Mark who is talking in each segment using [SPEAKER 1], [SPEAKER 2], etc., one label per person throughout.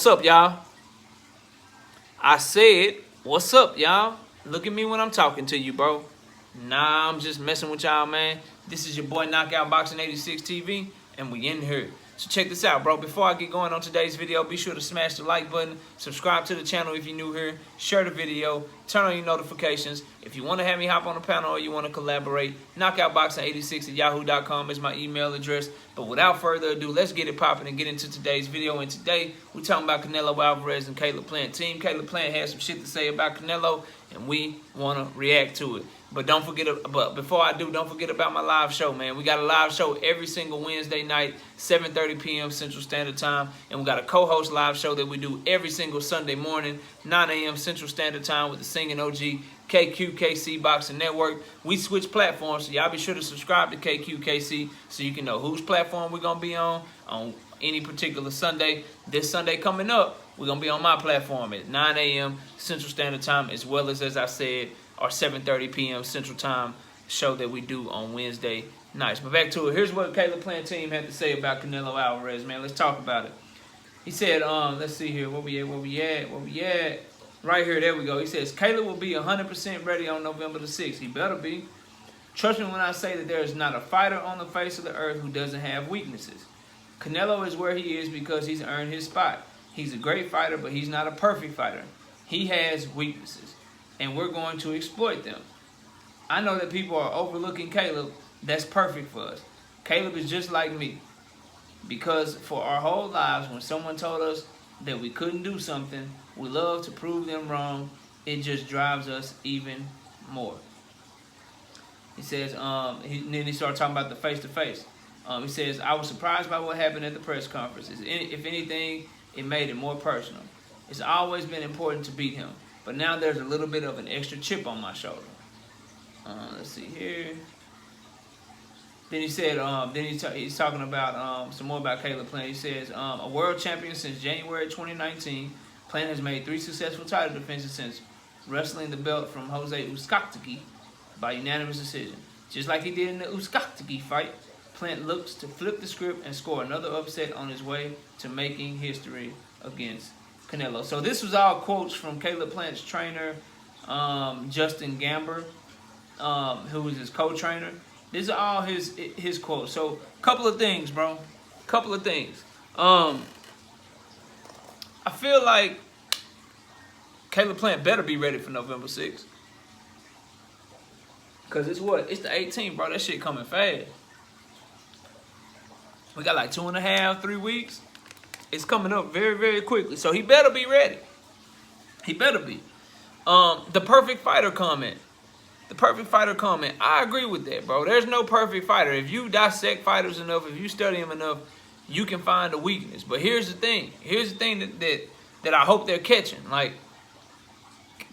[SPEAKER 1] What's up, y'all? I said, what's up, y'all? Look at me when I'm talking to you, bro. Nah, I'm just messing with y'all, man. This is your boy Knockout Boxing 86 TV, and we in here. So check this out, bro. Before I get going on today's video, be sure to smash the like button, subscribe to the channel if you're new here, share the video, turn on your notifications. If you want to have me hop on the panel or you want to collaborate, knockoutboxing86@yahoo.com is my email address. But without further ado, let's get it popping and get into today's video. And today, we're talking about Canelo Alvarez and Caleb Plant. Team Caleb Plant has some shit to say about Canelo, and we want to react to it. But don't forget, before I do, don't forget about my live show, man. We got a live show every single Wednesday night, 7:30 p.m. Central Standard Time. And we got a co-host live show that we do every single Sunday morning, 9 a.m. Central Standard Time with the singing OG KQKC Boxing Network. We switch platforms, so y'all be sure to subscribe to KQKC so you can know whose platform we're going to be on any particular Sunday. This Sunday coming up, we're going to be on my platform at 9 a.m. Central Standard Time, as well as I said, our 7:30 p.m. Central Time show that we do on Wednesday nights. But back to it. Here's what Caleb Plant team had to say about Canelo Alvarez, man. Let's talk about it. He said, let's see here. Where we at? Right here, there we go. He says, Caleb will be 100% ready on November the 6th. He better be. Trust me when I say that there is not a fighter on the face of the earth who doesn't have weaknesses. Canelo is where he is because he's earned his spot. He's a great fighter, but he's not a perfect fighter. He has weaknesses, and we're going to exploit them. I know that people are overlooking Caleb. That's perfect for us. Caleb is just like me, because for our whole lives, when someone told us that we couldn't do something, we love to prove them wrong. It just drives us even more. He says, then he started talking about the face-to-face. He says, I was surprised by what happened at the press conference. If anything, it made it more personal. It's always been important to beat him, but now there's a little bit of an extra chip on my shoulder. Let's see here. Then he said, he's talking about some more about Caleb Plant. He says, a world champion since January 2019, Plant has made 3 successful title defenses since wrestling the belt from Jose Uzcategui by unanimous decision. Just like he did in the Uzcategui fight, Plant looks to flip the script and score another upset on his way to making history against Canelo. So this was all quotes from Caleb Plant's trainer, Justin Gamber, who was his co-trainer. These are all his quotes. So, couple of things, bro. Couple of things. I feel like Caleb Plant better be ready for November 6th. Because it's what? It's the 18th, bro. That shit coming fast. We got like 2.5, 3 weeks. It's coming up very, very quickly. So, he better be ready. He better be. The perfect fighter comment. The perfect fighter comment. I agree with that, bro. There's no perfect fighter. If you dissect fighters enough, if you study them enough, you can find a weakness. But here's the thing. Here's the thing that I hope they're catching. Like,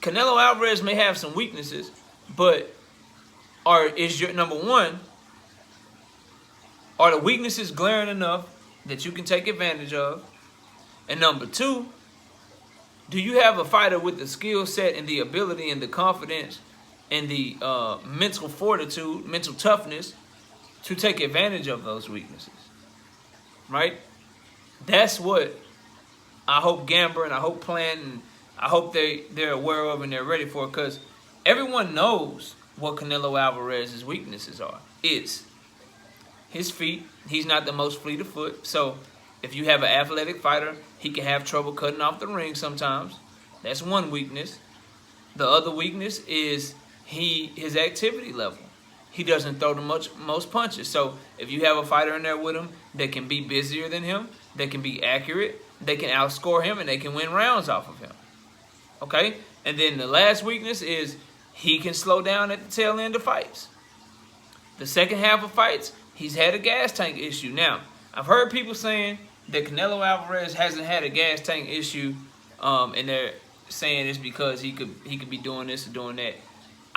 [SPEAKER 1] Canelo Alvarez may have some weaknesses, but is your number one, are the weaknesses glaring enough that you can take advantage of? And number two, do you have a fighter with the skill set and the ability and the confidence and the mental fortitude, mental toughness to take advantage of those weaknesses, right? That's what I hope Gamber and I hope Plant and I hope they're aware of and they're ready for, because everyone knows what Canelo Alvarez's weaknesses are. It's his feet. He's not the most fleet of foot. So if you have an athletic fighter, he can have trouble cutting off the ring sometimes. That's one weakness. The other weakness is his activity level. He doesn't throw the most punches. So if you have a fighter in there with him that can be busier than him, that can be accurate, they can outscore him and they can win rounds off of him. Okay? And then the last weakness is he can slow down at the tail end of fights. The second half of fights, he's had a gas tank issue. Now, I've heard people saying that Canelo Alvarez hasn't had a gas tank issue, and they're saying it's because he could be doing this or doing that.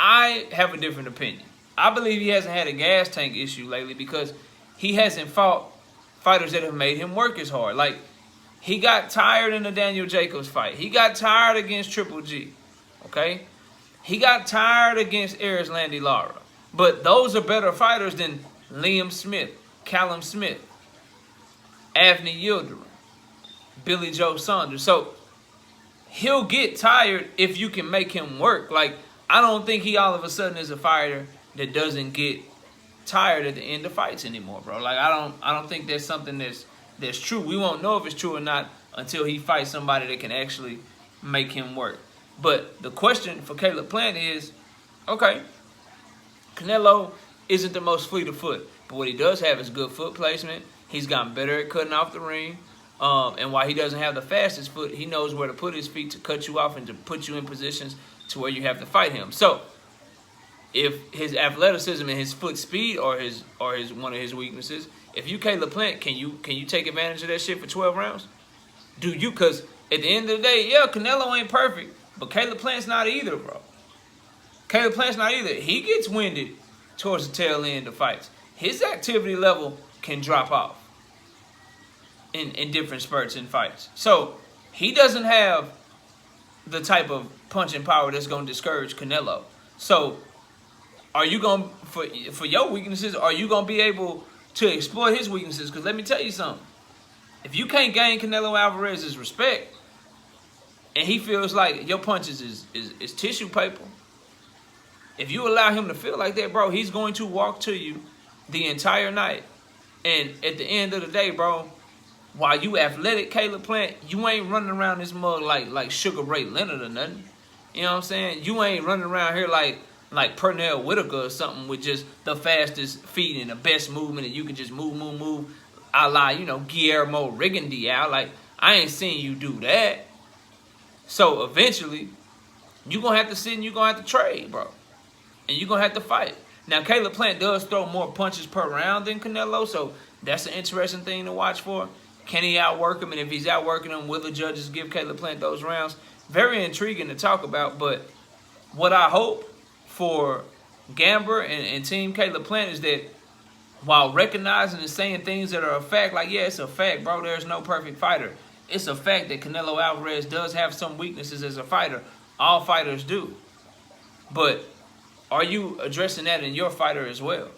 [SPEAKER 1] I have a different opinion. I believe he hasn't had a gas tank issue lately because he hasn't fought fighters that have made him work as hard. Like, he got tired in the Daniel Jacobs fight. He got tired against Triple G. Okay? He got tired against Landy Lara. But those are better fighters than Liam Smith, Callum Smith, Avni Yildirim, Billy Joe Saunders. So he'll get tired if you can make him work. Like, I don't think he all of a sudden is a fighter that doesn't get tired at the end of fights anymore, bro. Like, I don't think that's something that's true. We won't know if it's true or not until he fights somebody that can actually make him work. But the question for Caleb Plant is, okay, Canelo isn't the most fleet of foot, but what he does have is good foot placement. He's gotten better at cutting off the ring. And while he doesn't have the fastest foot, he knows where to put his feet to cut you off and to put you in positions to where you have to fight him. So if his athleticism and his foot speed are his one of his weaknesses, if you Caleb Plant, can you take advantage of that shit for 12 rounds? Do you? Because at the end of the day, yeah, Canelo ain't perfect, but Caleb Plant's not either, bro. Caleb Plant's not either. He gets winded towards the tail end of fights. His activity level can drop off in different spurts in fights. So he doesn't have the type of punching power that's going to discourage Canelo. So are you going to, for your weaknesses, are you going to be able to exploit his weaknesses? Because let me tell you something. If you can't gain Canelo Alvarez's respect and he feels like your punches is tissue paper, if you allow him to feel like that, bro, he's going to walk to you the entire night. And at the end of the day, bro, while you athletic Caleb Plant, you ain't running around this mug like Sugar Ray Leonard or nothing. You know what I'm saying? You ain't running around here like Pernell Whitaker or something with just the fastest feet and the best movement, and you can just move, a la, you know, Guillermo Rigondeaux. Like, I ain't seen you do that. So eventually, you're going to have to sit and you're going to have to trade, bro. And you're going to have to fight. Now, Caleb Plant does throw more punches per round than Canelo, so that's an interesting thing to watch for. Can he outwork him? And if he's outworking him, will the judges give Caleb Plant those rounds? Very intriguing to talk about, but what I hope for Gamber and Team Caleb Plant is that while recognizing and saying things that are a fact, like, yeah, it's a fact, bro, there's no perfect fighter. It's a fact that Canelo Alvarez does have some weaknesses as a fighter. All fighters do. But are you addressing that in your fighter as well?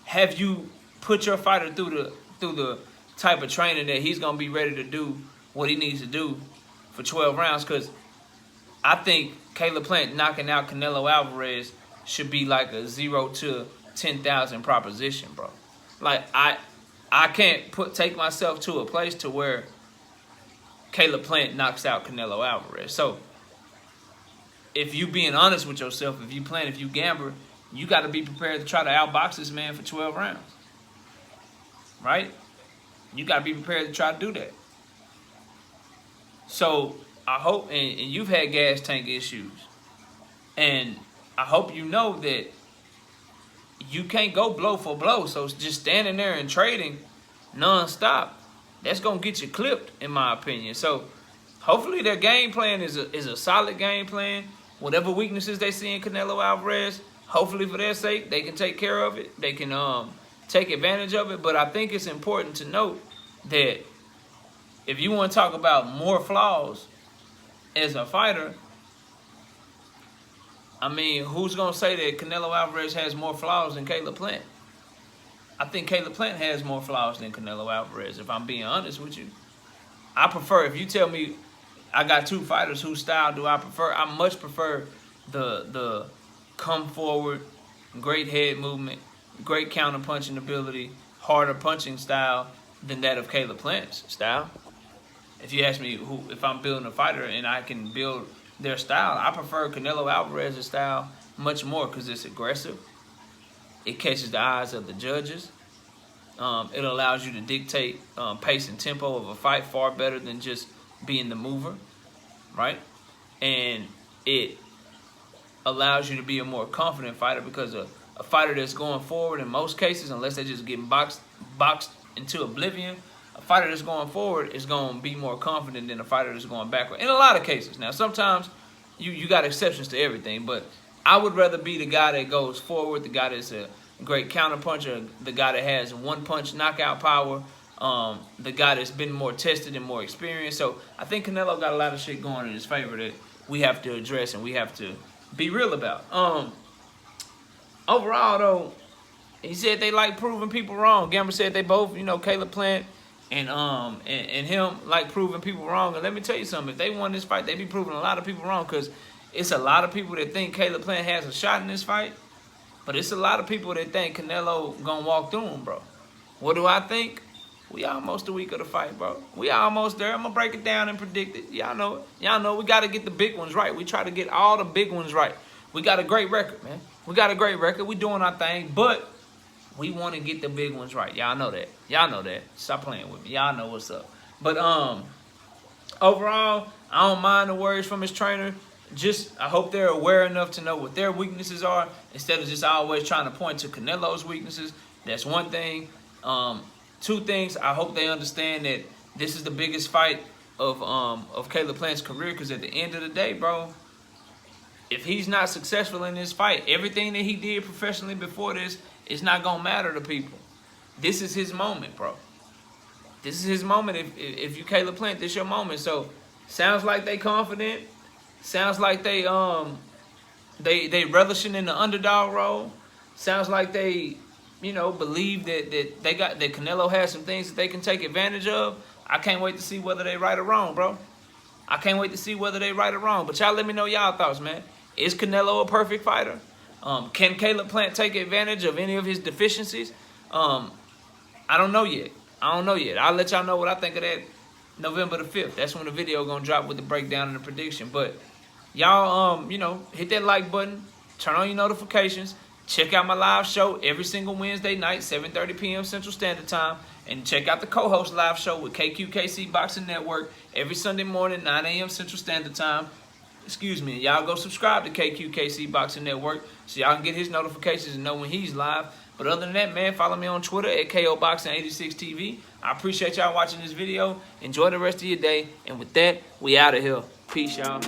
[SPEAKER 1] Have you put your fighter through the type of training that he's going to be ready to do what he needs to do for 12 rounds? Because I think Caleb Plant knocking out Canelo Alvarez should be like a 0 to 10,000 proposition, bro. Like, I can't take myself to a place to where Caleb Plant knocks out Canelo Alvarez. So if you being honest with yourself, if you gamble, you got to be prepared to try to outbox this man for 12 rounds. Right? You got to be prepared to try to do that. So I hope, and you've had gas tank issues, and I hope you know that you can't go blow for blow. So just standing there and trading nonstop, that's going to get you clipped, in my opinion. So hopefully their game plan is a solid game plan. Whatever weaknesses they see in Canelo Alvarez, hopefully for their sake, they can take care of it. They can take advantage of it. But I think it's important to note that if you want to talk about more flaws as a fighter, I mean, who's going to say that Canelo Alvarez has more flaws than Caleb Plant? I think Caleb Plant has more flaws than Canelo Alvarez, if I'm being honest with you. I prefer, if you tell me I got two fighters, whose style do I prefer? I much prefer the come forward, great head movement, great counter punching ability, harder punching style than that of Caleb Plant's style. If you ask me if I'm building a fighter and I can build their style, I prefer Canelo Alvarez's style much more because it's aggressive. It catches the eyes of the judges. It allows you to dictate pace and tempo of a fight far better than just being the mover, right? And it allows you to be a more confident fighter because a fighter that's going forward in most cases, unless they're just getting boxed into oblivion, a fighter that's going forward is going to be more confident than a fighter that's going backward. In a lot of cases. Now, sometimes you got exceptions to everything, but I would rather be the guy that goes forward, the guy that's a great counter puncher, the guy that has one-punch knockout power, the guy that's been more tested and more experienced. So I think Canelo got a lot of shit going in his favor that we have to address and we have to be real about. Overall, though, he said they like proving people wrong. Gamble said they both, Caleb Plant and him like proving people wrong. And let me tell you something, if they won this fight, they be proving a lot of people wrong, because it's a lot of people that think Caleb Plant has a shot in this fight, but it's a lot of people that think Canelo gonna walk through him, bro. What do I think? We almost a week of the fight, bro. We almost there. I'm gonna break it down and predict it. Y'all know it. Y'all know we gotta get the big ones right. We try to get all the big ones right. We got a great record, man. We got a great record. We doing our thing, but we want to get the big ones right. Y'all know that. Y'all know that. Stop playing with me. Y'all know what's up. But overall, I don't mind the words from his trainer. Just, I hope they're aware enough to know what their weaknesses are, instead of just always trying to point to Canelo's weaknesses. That's one thing. Two things, I hope they understand that this is the biggest fight of Caleb Plant's career, because at the end of the day, bro, if he's not successful in this fight, everything that he did professionally before this is not going to matter to people. This is his moment, bro. This is his moment. If you Caleb Plant, this your moment. So, sounds like they confident. Sounds like they relishing in the underdog role. Sounds like they, believe that Canelo has some things that they can take advantage of. I can't wait to see whether they right or wrong, bro. I can't wait to see whether they right or wrong. But y'all let me know y'all thoughts, man. Is Canelo a perfect fighter? Can Caleb Plant take advantage of any of his deficiencies? I don't know yet. I'll let y'all know what I think of that November the 5th. That's when the video gonna drop with the breakdown and the prediction. But y'all, hit that like button. Turn on your notifications. Check out my live show every single Wednesday night, 7:30 p.m. Central Standard Time. And check out the co-host live show with KQKC Boxing Network every Sunday morning, 9 a.m. Central Standard Time. Excuse me. Y'all go subscribe to KQKC Boxing Network so y'all can get his notifications and know when he's live. But other than that, man, follow me on Twitter at KOBoxing86TV. I appreciate y'all watching this video. Enjoy the rest of your day. And with that, we out of here. Peace, y'all.